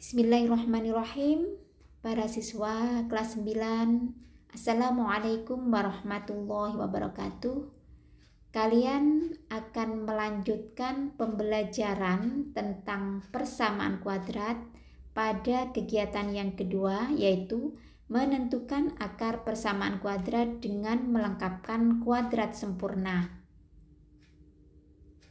Bismillahirrahmanirrahim. Para siswa kelas 9, Assalamualaikum warahmatullahi wabarakatuh. Kalian akan melanjutkan pembelajaran tentang persamaan kuadrat pada kegiatan yang kedua, yaitu menentukan akar persamaan kuadrat dengan melengkapkan kuadrat sempurna.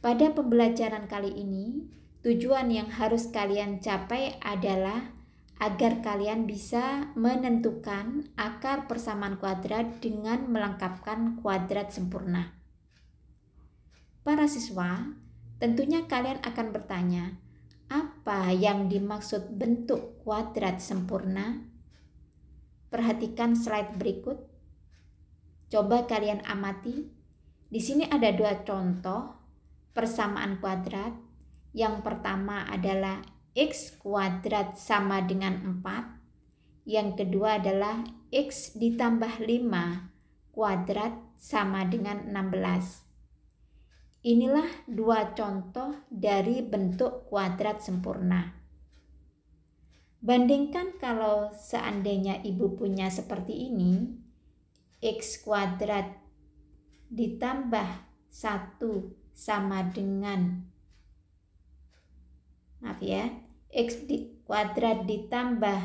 Pada pembelajaran kali ini, tujuan yang harus kalian capai adalah agar kalian bisa menentukan akar persamaan kuadrat dengan melengkapkan kuadrat sempurna. Para siswa, tentunya kalian akan bertanya, apa yang dimaksud bentuk kuadrat sempurna? Perhatikan slide berikut. Coba kalian amati. Di sini ada dua contoh persamaan kuadrat. Yang pertama adalah X kuadrat sama dengan 4. Yang kedua adalah X ditambah 5 kuadrat sama dengan 16. Inilah dua contoh dari bentuk kuadrat sempurna. Bandingkan kalau seandainya ibu punya seperti ini, X kuadrat ditambah 1 sama dengan X kuadrat ditambah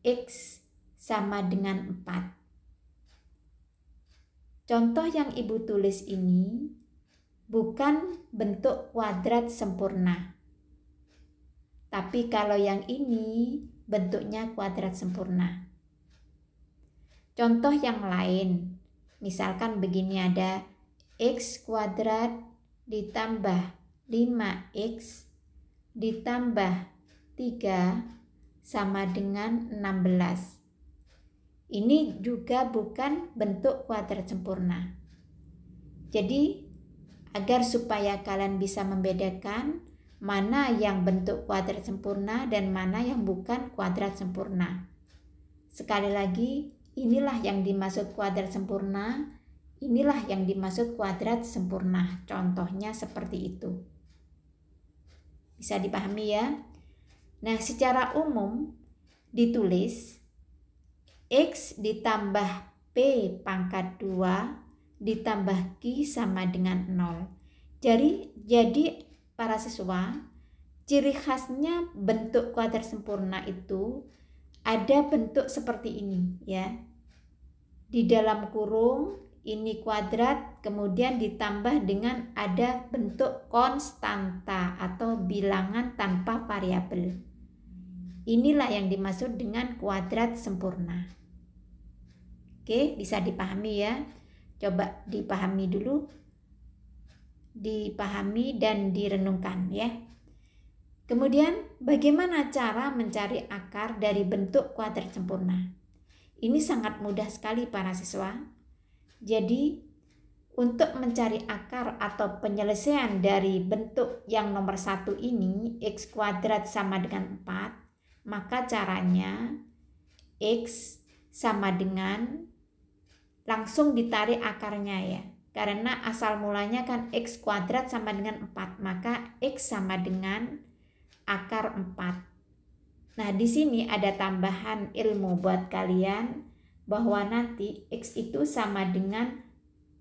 X sama dengan 4. Contoh yang ibu tulis ini bukan bentuk kuadrat sempurna. Tapi kalau yang ini bentuknya kuadrat sempurna. Contoh yang lain, misalkan begini, ada X kuadrat ditambah 5X ditambah 3 sama dengan 16. Ini juga bukan bentuk kuadrat sempurna. Jadi, agar supaya kalian bisa membedakan mana yang bentuk kuadrat sempurna dan mana yang bukan kuadrat sempurna. Sekali lagi, inilah yang dimaksud kuadrat sempurna, inilah yang dimaksud kuadrat sempurna. Contohnya seperti itu. Bisa dipahami ya? Nah, secara umum ditulis X ditambah P pangkat 2 ditambah Q sama dengan 0. Jadi para siswa, ciri khasnya bentuk kuadrat sempurna itu ada bentuk seperti ini ya. Di dalam kurung ini kuadrat, kemudian ditambah dengan ada bentuk konstanta atau bilangan tanpa variabel. Inilah yang dimaksud dengan kuadrat sempurna. Oke, bisa dipahami ya. Coba dipahami dulu. Dipahami dan direnungkan ya. Kemudian, bagaimana cara mencari akar dari bentuk kuadrat sempurna? Ini sangat mudah sekali para siswa. Jadi, untuk mencari akar atau penyelesaian dari bentuk yang nomor 1 ini, X kuadrat sama dengan 4, maka caranya X sama dengan, langsung ditarik akarnya ya. Karena asal mulanya kan X kuadrat sama dengan 4, maka X sama dengan akar 4. Nah, di sini ada tambahan ilmu buat kalian, bahwa nanti X itu sama dengan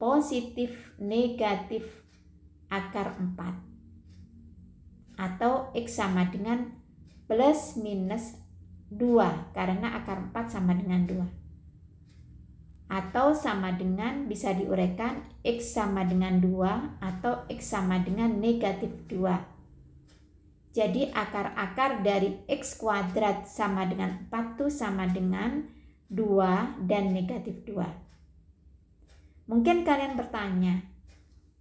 positif negatif akar 4. Atau X sama dengan plus minus 2, karena akar 4 sama dengan 2. Atau sama dengan, bisa diuraikan, X sama dengan 2 atau X sama dengan negatif 2. Jadi akar-akar dari X kuadrat sama dengan 4 itu sama dengan 2 dan negatif 2. Mungkin kalian bertanya,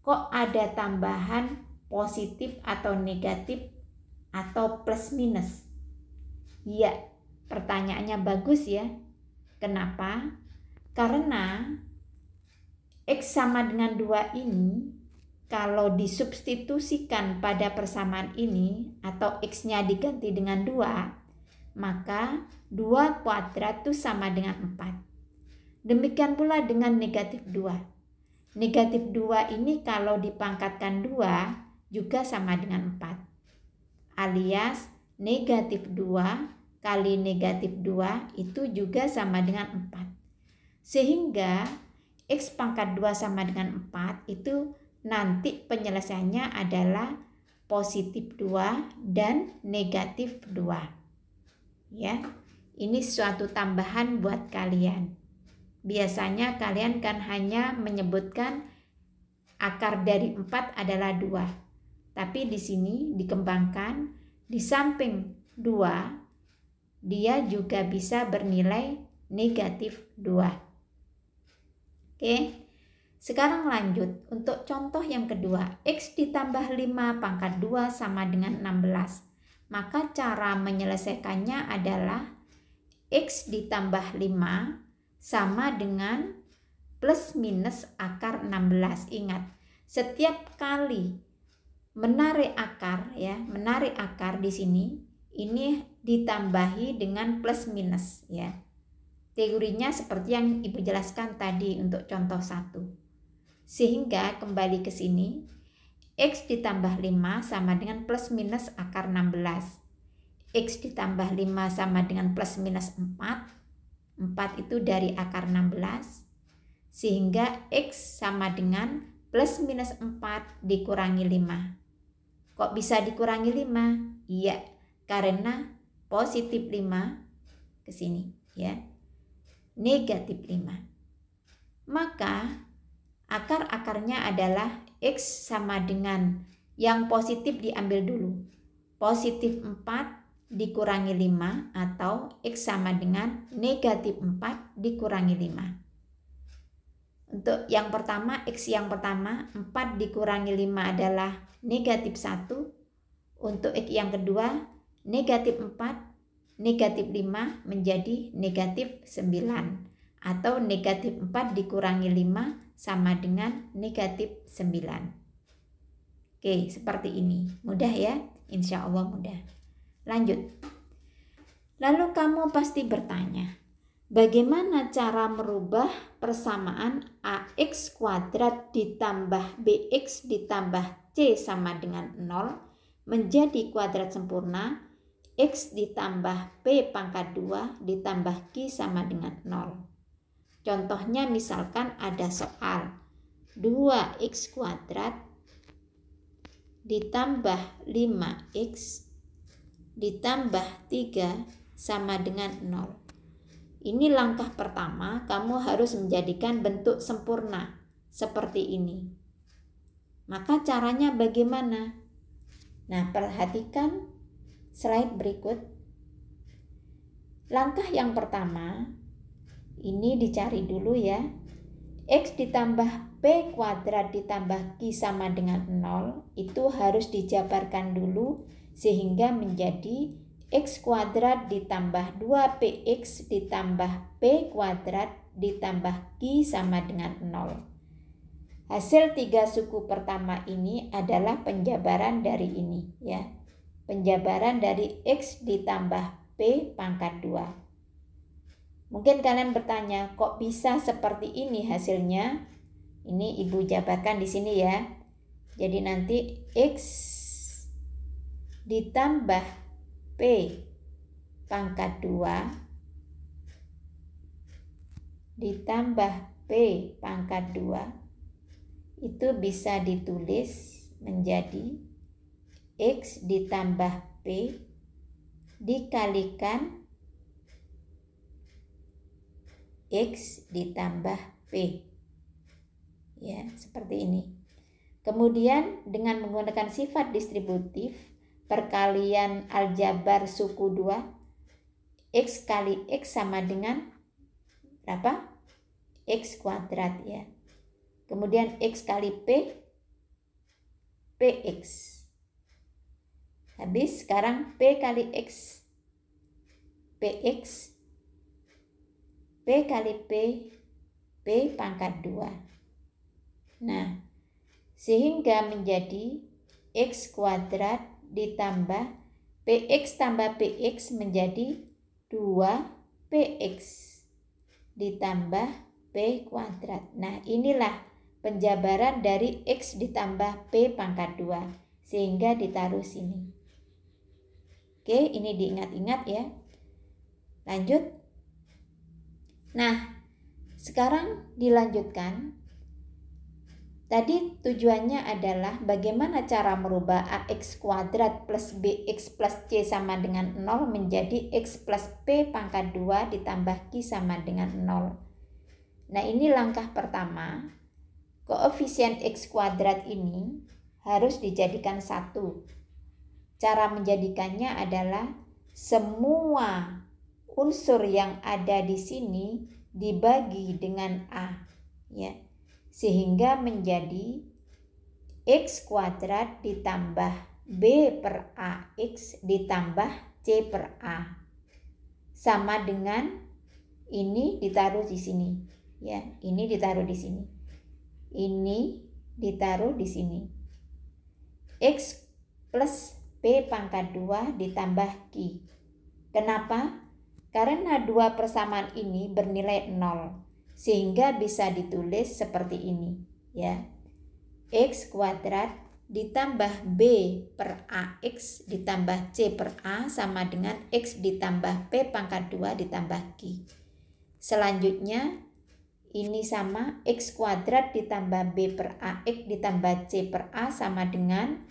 kok ada tambahan positif atau negatif atau plus minus? Iya, pertanyaannya bagus ya. Kenapa? Karena X sama dengan 2 ini, kalau disubstitusikan pada persamaan ini atau X-nya diganti dengan 2, maka 2 kuadrat itu sama dengan 4. Demikian pula dengan negatif 2. Negatif 2 ini kalau dipangkatkan 2 juga sama dengan 4. Alias negatif 2 kali negatif 2 itu juga sama dengan 4. Sehingga X pangkat 2 sama dengan 4 itu nanti penyelesaiannya adalah positif 2 dan negatif 2. Ya, ini suatu tambahan buat kalian. Biasanya kalian kan hanya menyebutkan akar dari 4 adalah 2. Tapi di sini dikembangkan, di samping 2, dia juga bisa bernilai negatif 2. Oke, sekarang lanjut. Untuk contoh yang kedua, X ditambah 5 pangkat 2 sama dengan 16. Maka cara menyelesaikannya adalah X ditambah 5 sama dengan plus minus akar 16. Ingat, setiap kali menarik akar di sini, ini ditambahi dengan plus minus ya. Teorinya seperti yang Ibu jelaskan tadi untuk contoh 1. Sehingga kembali ke sini, X ditambah 5 sama dengan plus minus akar 16. X ditambah 5 sama dengan plus minus 4. 4 itu dari akar 16. Sehingga X sama dengan plus minus 4 dikurangi 5. Kok bisa dikurangi 5? Iya, karena positif 5 ke sini ya. Negatif 5. Maka akar-akarnya adalah X sama dengan yang positif diambil dulu. Positif 4 dikurangi 5 atau X sama dengan negatif 4 dikurangi 5. Untuk yang pertama, X yang pertama 4 dikurangi 5 adalah negatif 1. Untuk X yang kedua, negatif 4, negatif 5 menjadi negatif 9. Atau negatif 4 dikurangi 5 sama dengan negatif 9. Oke, seperti ini. Mudah ya? Insya Allah mudah. Lanjut. Lalu kamu pasti bertanya, bagaimana cara merubah persamaan AX kuadrat ditambah BX ditambah C sama dengan 0 menjadi kuadrat sempurna X ditambah P pangkat 2 ditambah Q sama dengan 0. Contohnya misalkan ada soal 2X kuadrat ditambah 5X ditambah 3 sama dengan 0. Ini langkah pertama, kamu harus menjadikan bentuk sempurna seperti ini. Maka caranya bagaimana? Nah, perhatikan slide berikut. Langkah yang pertama, ini dicari dulu ya. X ditambah P kuadrat ditambah Q sama dengan 0 itu harus dijabarkan dulu sehingga menjadi X kuadrat ditambah 2PX ditambah P kuadrat ditambah Q sama dengan 0. Hasil 3 suku pertama ini adalah penjabaran dari ini ya. Penjabaran dari X ditambah P pangkat 2. Mungkin kalian bertanya, kok bisa seperti ini hasilnya? Ini Ibu jabarkan di sini ya. Jadi nanti X ditambah P pangkat 2 ditambah P pangkat 2 itu bisa ditulis menjadi X ditambah P dikalikan X ditambah P. Ya, seperti ini. Kemudian dengan menggunakan sifat distributif, perkalian aljabar suku 2, X kali X sama dengan berapa? X kuadrat ya. Kemudian X kali P, PX. Habis sekarang P kali X, PX, P kali P, P pangkat 2. Nah, sehingga menjadi X kuadrat ditambah PX tambah PX menjadi 2PX ditambah P kuadrat. Nah, inilah penjabaran dari X ditambah P pangkat 2 sehingga ditaruh sini. Oke, ini diingat-ingat ya. Lanjut. Nah, sekarang dilanjutkan. Tadi tujuannya adalah bagaimana cara merubah ax kuadrat plus bx plus c sama dengan 0 menjadi x plus p pangkat 2 ditambah q sama dengan 0. Nah, ini langkah pertama. Koefisien x kuadrat ini harus dijadikan 1. Cara menjadikannya adalah semua unsur yang ada di sini dibagi dengan a, ya. Sehingga menjadi x kuadrat ditambah b per ax ditambah c per a sama dengan ini ditaruh di sini, ya. Ini ditaruh di sini, ini ditaruh di sini. X plus p pangkat 2 ditambah q. Kenapa? Karena dua persamaan ini bernilai 0. Sehingga bisa ditulis seperti ini, ya. X kuadrat ditambah b per ax ditambah c per a sama dengan x ditambah p pangkat 2 ditambah q. Selanjutnya ini sama x kuadrat ditambah b per ax ditambah c per a sama dengan,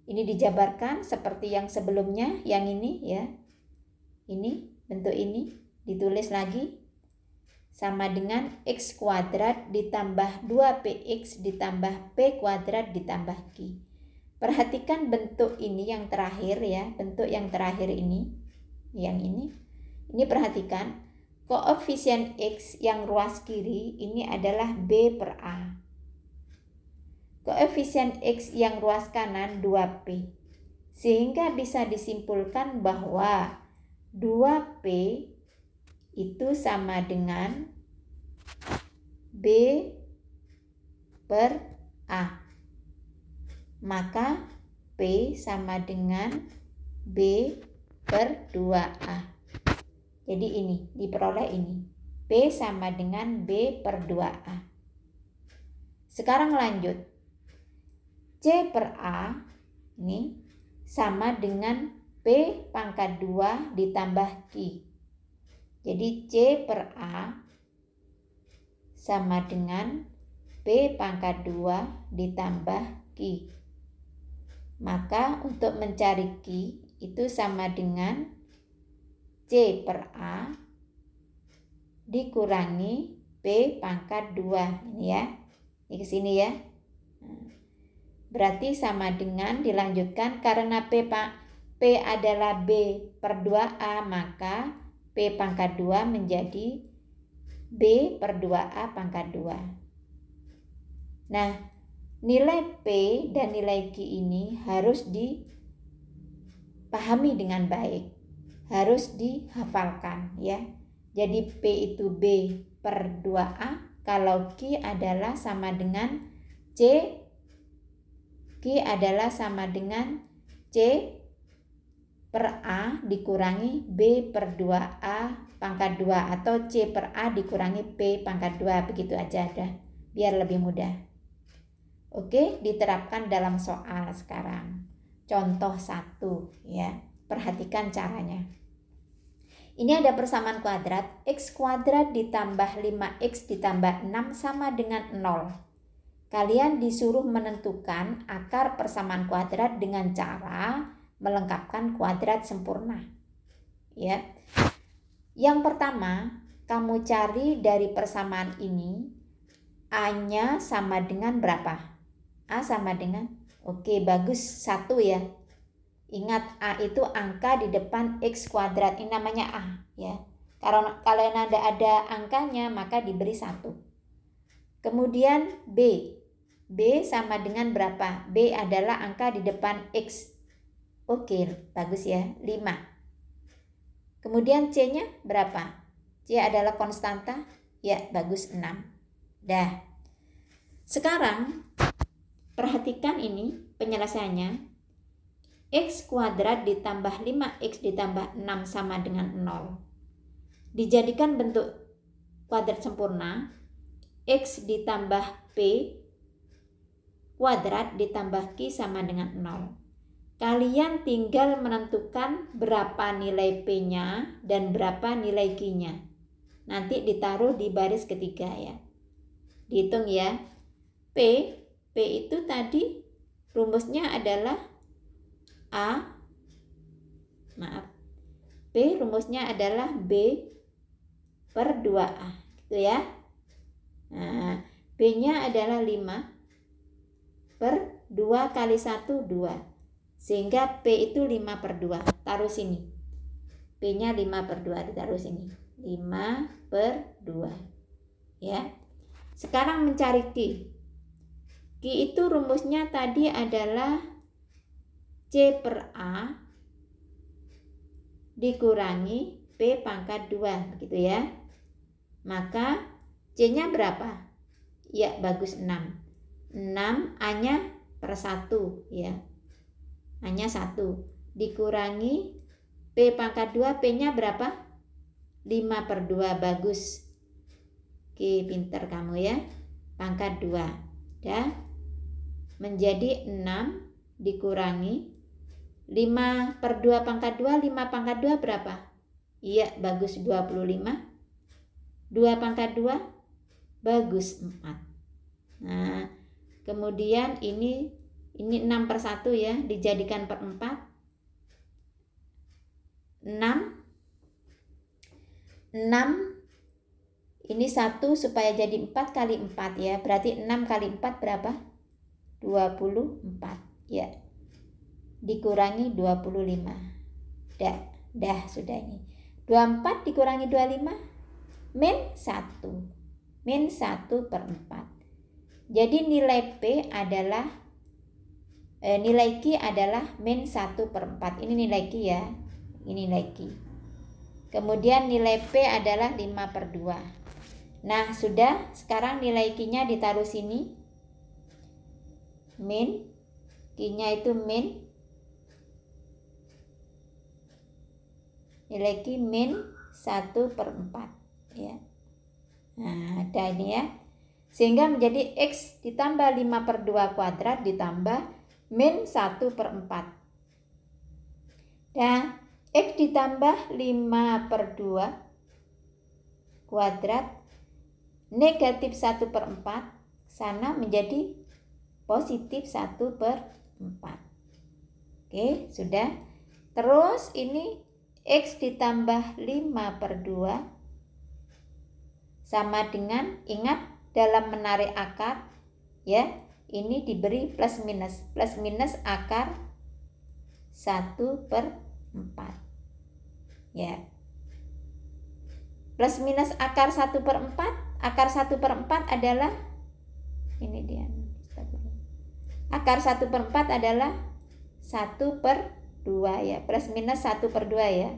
ini dijabarkan seperti yang sebelumnya, yang ini ya. Ini bentuk ini ditulis lagi sama dengan x kuadrat ditambah 2px ditambah p kuadrat ditambah q. Perhatikan bentuk ini yang terakhir ya, bentuk yang terakhir ini, yang ini perhatikan koefisien x yang ruas kiri ini adalah b per a. Koefisien x yang ruas kanan 2p. Sehingga bisa disimpulkan bahwa 2p itu sama dengan b per a. Maka p sama dengan b per 2a. Jadi ini diperoleh ini. P sama dengan b per 2a. Sekarang lanjut. C per a ini sama dengan p pangkat 2 ditambah q. Jadi C per A sama dengan P pangkat 2 ditambah Q. Maka untuk mencari Q itu sama dengan C per A dikurangi P pangkat 2. Ini ya, ini ke sini ya. Berarti sama dengan, dilanjutkan karena P adalah B per 2A, maka P pangkat 2 menjadi B per 2A pangkat 2. Nah, nilai P dan nilai Q ini harus dipahami dengan baik. Harus dihafalkan ya. Jadi P itu B per 2A. Kalau Q adalah sama dengan C. Q adalah sama dengan C per A dikurangi B per 2A pangkat 2 atau C per A dikurangi P pangkat 2. Begitu aja dah, biar lebih mudah. Oke, diterapkan dalam soal sekarang. Contoh 1 ya. Perhatikan caranya. Ini ada persamaan kuadrat. X kuadrat ditambah 5x ditambah 6 sama dengan 0. Kalian disuruh menentukan akar persamaan kuadrat dengan cara melengkapkan kuadrat sempurna. Ya. Yang pertama, kamu cari dari persamaan ini A-nya sama dengan berapa? A sama dengan, oke bagus, 1 ya. Ingat A itu angka di depan X kuadrat, ini namanya A ya. Kalau ada angkanya maka diberi 1. Kemudian B sama dengan berapa? B adalah angka di depan X. Oke, bagus ya, 5. Kemudian C-nya berapa? C adalah konstanta. Ya, bagus, 6. Dah. Sekarang, perhatikan ini penyelesaiannya. X kuadrat ditambah 5X ditambah 6 sama dengan 0. Dijadikan bentuk kuadrat sempurna. X ditambah P kuadrat ditambah Q sama dengan 0. kalian tinggal menentukan berapa nilai P-nya dan berapa nilai Q-nya. Nanti ditaruh di baris ketiga ya. Dihitung ya. P itu tadi rumusnya adalah P rumusnya adalah B per 2A. Gitu ya. Nah, B-nya adalah 5 per 2 kali 1, 2. Sehingga P itu 5 per 2. Taruh sini. P-nya 5 per 2. Ditaruh sini. 5 per 2. Ya. Sekarang mencari Q. Q itu rumusnya tadi adalah C per A dikurangi P pangkat 2. Begitu ya. Maka C-nya berapa? Ya, bagus 6. 6 A-nya per 1 ya. A-nya 1 dikurangi P pangkat 2, P-nya berapa? 5 per 2, bagus. Oke, pinter kamu ya. Pangkat 2. Ya. Menjadi 6 dikurangi 5 per 2 pangkat 2, 5 pangkat 2 berapa? Iya, bagus 25. 2 pangkat 2 bagus 4. Nah, kemudian ini 6 per 1 ya, dijadikan per 4. 6 ini 1 supaya jadi 4 kali 4 ya. Berarti 6 kali 4 berapa? 24 ya. Dikurangi 25. Dah sudah ini. 24 dikurangi 25 min 1. Min 1 per 4. Jadi nilai P adalah nilai Q adalah min 1 per 4. Ini nilai Q ya. Ini nilai Q. Kemudian nilai P adalah 5 per 2. Nah, sudah. Sekarang nilai Q-nya ditaruh sini. Min. Q-nya itu min. Nilai Q min 1 per 4. Ya. Nah, ada ini ya. Sehingga menjadi X ditambah 5 per 2 kuadrat ditambah min 1 per 4. Dan X ditambah 5 per 2 kuadrat negatif 1 per 4 sana menjadi positif 1 per 4. Oke, sudah. Terus ini X ditambah 5 per 2 sama dengan, ingat dalam menarik akar ya, ini diberi plus minus. Plus minus akar 1 per 4 ya. Plus minus akar 1 per 4. Akar 1 per 4 adalah, ini dia, akar 1 per 4 adalah 1 per 2 ya. Plus minus 1 per 2 ya.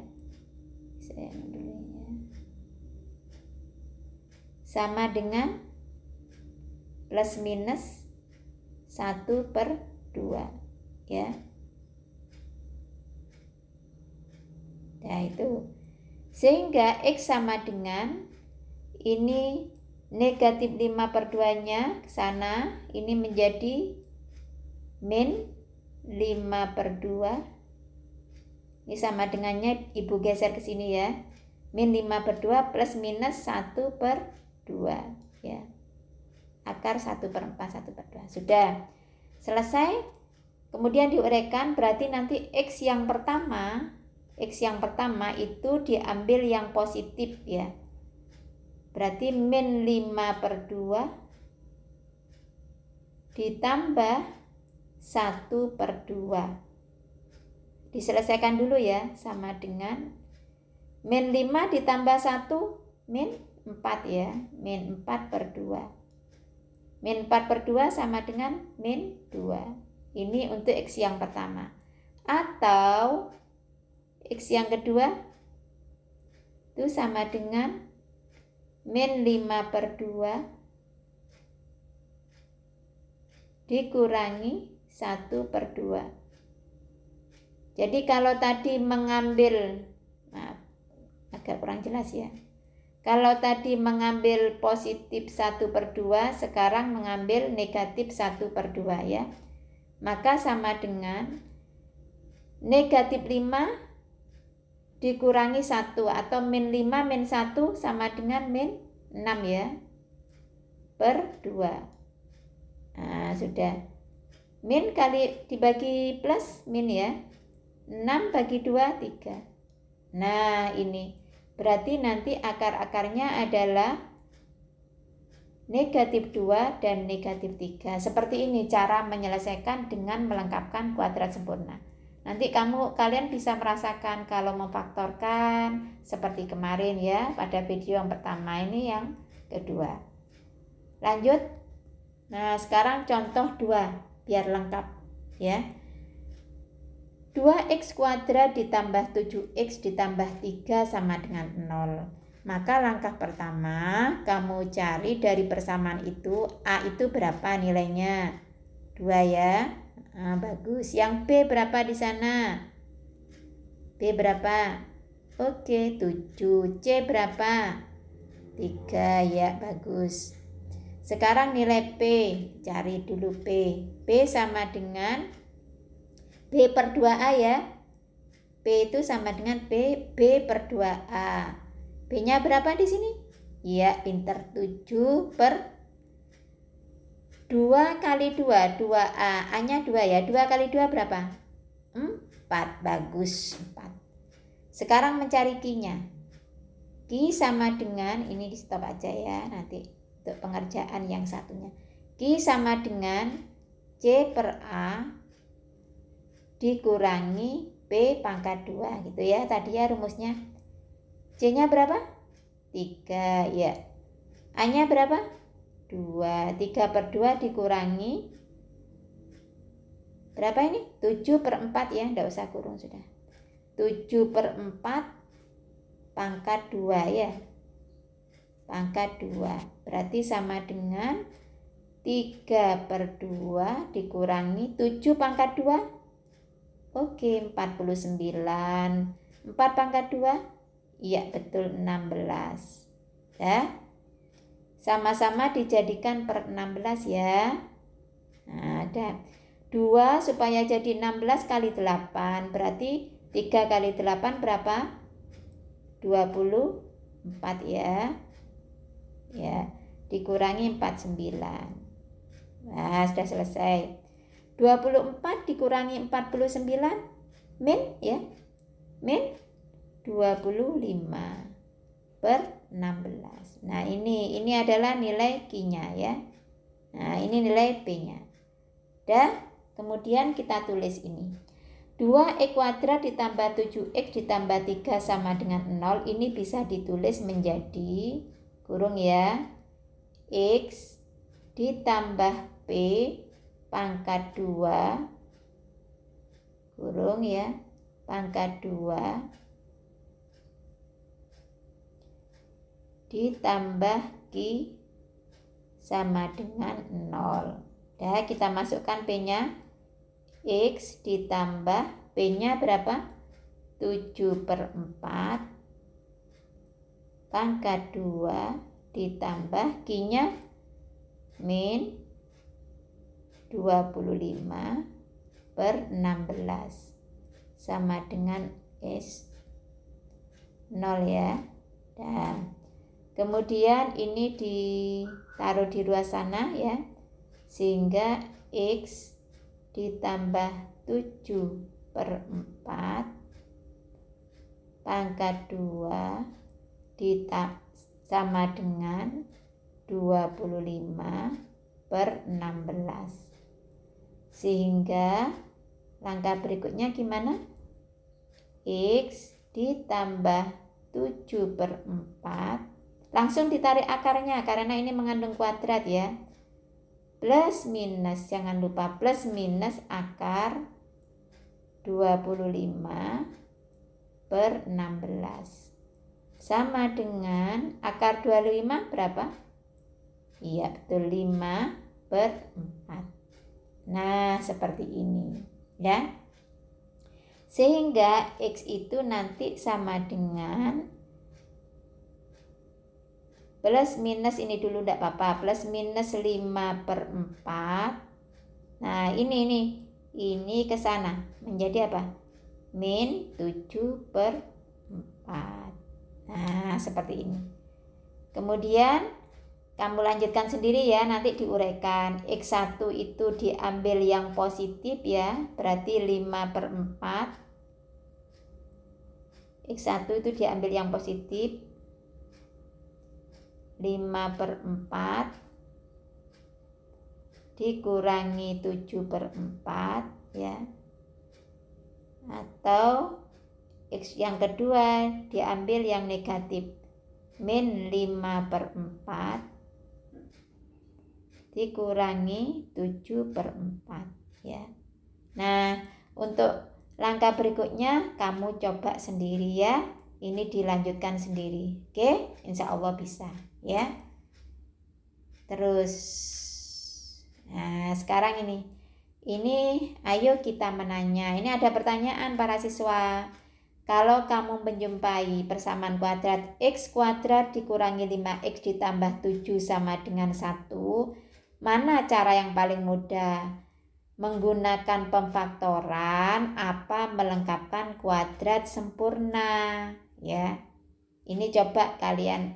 Saya dulu ya. Sama dengan plus minus 1 per 2 ya. Nah itu. Sehingga X sama dengan ini negatif 5 per 2 nya ke sana. Ini menjadi min 5 per 2. Ini sama dengannya ibu geser ke sini ya. Min 5 per 2 plus minus 1 per 2 ya. Akar 1 per 4, 1 per 2. Sudah selesai. Kemudian diuraikan, berarti nanti X yang pertama itu diambil yang positif ya. Berarti min 5 per 2 ditambah 1 per 2. Diselesaikan dulu ya, sama dengan min 5 ditambah 1 min 4 ya. Min 4 per 2. Min 4 per 2 sama dengan min 2. Ini untuk X yang pertama. Atau X yang kedua itu sama dengan min 5 per 2 dikurangi 1 per 2. Jadi kalau tadi mengambil, maaf agak kurang jelas ya. Kalau tadi mengambil positif 1 per 2, sekarang mengambil negatif 1 per 2 ya. Maka sama dengan Negatif 5 dikurangi 1 atau min 5 min 1 sama dengan min 6 ya. Per 2. Nah, sudah. Min kali dibagi plus min ya. 6 bagi 2, 3. Nah, ini. Berarti nanti akar-akarnya adalah negatif 2 dan negatif 3. Seperti ini cara menyelesaikan dengan melengkapkan kuadrat sempurna. Nanti kalian bisa merasakan kalau memfaktorkan seperti kemarin ya, pada video yang pertama, ini yang kedua. Lanjut. Nah, sekarang contoh 2 biar lengkap ya. 2x kuadrat ditambah 7x ditambah 3 sama dengan 0. Maka langkah pertama kamu cari dari persamaan itu A itu berapa nilainya? 2 ya. Nah, bagus. Yang B berapa di sana? B berapa? Oke, 7. C berapa? 3 ya, bagus. Sekarang nilai P, cari dulu P. P sama dengan B per 2A ya. P itu sama dengan B per 2A. B-nya berapa di sini? Ya, pinter, 7 per 2 kali 2, 2A. A-nya 2 ya. 2 kali 2 berapa? 4, bagus, 4. Sekarang mencari Q-nya. Q sama dengan, ini di stop aja ya, nanti untuk pengerjaan yang satunya. Q sama dengan C per A dikurangi P pangkat 2 gitu ya. Tadi ya rumusnya. C-nya berapa? 3 ya. A-nya berapa? 2. 3 per 2 dikurangi berapa ini? 7 per 4 ya. Nggak usah kurung sudah. 7 per 4 pangkat 2 ya. Pangkat 2. Berarti sama dengan 3 per 2 dikurangi 7 pangkat 2. Oke, 49. 4 pangkat 2? Iya, betul, 16. Ya. Sama-sama dijadikan per 16 ya. Nah, ada 2 supaya jadi 16 kali 8. Berarti 3 kali 8 berapa? 24 ya. Ya, dikurangi 49. Nah, sudah selesai. 24 dikurangi 49 min ya. Min 25 per 16. Nah, ini adalah nilai Q-nya ya. Nah, ini nilai P-nya. Dan kemudian kita tulis ini. 2x kuadrat ditambah 7x ditambah 3 sama dengan 0. Ini bisa ditulis menjadi kurung ya. X ditambah P pangkat 2 kurung ya. Pangkat 2 ditambah Q sama dengan 0. Dah, kita masukkan P-nya. X ditambah P-nya berapa? 7 per 4 pangkat 2 ditambah Q-nya min 25 per 16 sama dengan S 0 ya. Dan kemudian ini ditaruh di luar sana ya. Sehingga X ditambah 7 per 4 pangkat 2 sama dengan 25 per 16. Sehingga langkah berikutnya gimana? X ditambah 7 per 4. Langsung ditarik akarnya karena ini mengandung kuadrat ya. Plus minus, jangan lupa plus minus akar 25 per 16. Sama dengan akar 25 berapa? Iya betul, 5 per 4. Nah seperti ini ya. Sehingga X itu nanti sama dengan plus minus ini dulu enggak apa-apa, plus minus 5 per 4. Nah ini ke sana menjadi apa? min 7/4. Nah, seperti ini. Kemudian kamu lanjutkan sendiri ya, nanti diuraikan. X1 itu diambil yang positif ya, berarti 5/4. X1 itu diambil yang positif 5/4 dikurangi 7/4 ya. Atau X yang kedua diambil yang negatif, min 5/4 dikurangi 7/4 ya. Nah, untuk langkah berikutnya kamu coba sendiri ya. Ini dilanjutkan sendiri. Oke, insya Allah bisa ya. Terus, nah sekarang ini ayo kita menanya. Ini ada pertanyaan para siswa. Kalau kamu menjumpai persamaan kuadrat x kuadrat dikurangi 5x ditambah 7 sama dengan 1, mana cara yang paling mudah? Menggunakan pemfaktoran apa melengkapkan kuadrat sempurna ya. Ini coba kalian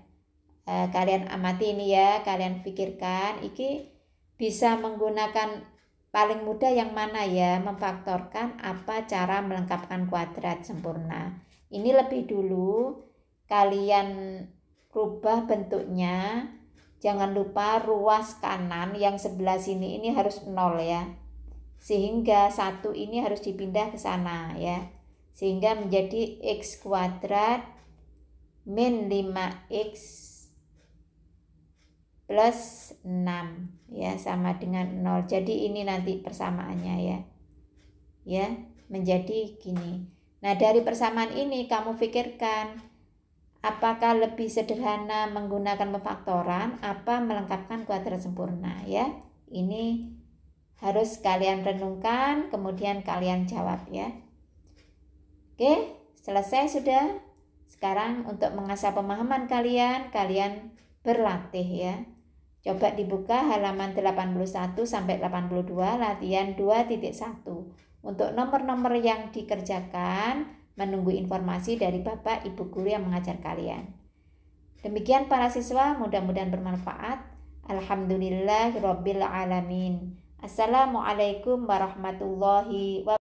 amati ini ya, kalian pikirkan iki bisa menggunakan paling mudah yang mana ya, memfaktorkan apa cara melengkapkan kuadrat sempurna. Ini lebih dulu kalian rubah bentuknya. Jangan lupa ruas kanan yang sebelah sini ini harus 0 ya. Sehingga 1 ini harus dipindah ke sana ya. Sehingga menjadi x kuadrat min 5x plus 6 ya, sama dengan 0. Jadi ini nanti persamaannya ya. Ya, menjadi gini. Nah, dari persamaan ini kamu pikirkan apakah lebih sederhana menggunakan pemfaktoran apa melengkapkan kuadrat sempurna ya. Ini harus kalian renungkan, kemudian kalian jawab ya. Oke, selesai sudah. Sekarang untuk mengasah pemahaman kalian berlatih ya. Coba dibuka halaman 81 sampai 82 latihan 2.1. Untuk nomor-nomor yang dikerjakan, menunggu informasi dari Bapak Ibu guru yang mengajar kalian. Demikian para siswa, mudah-mudahan bermanfaat. Alhamdulillahirabbil alamin. Assalamualaikum warahmatullahi wabarakatuh.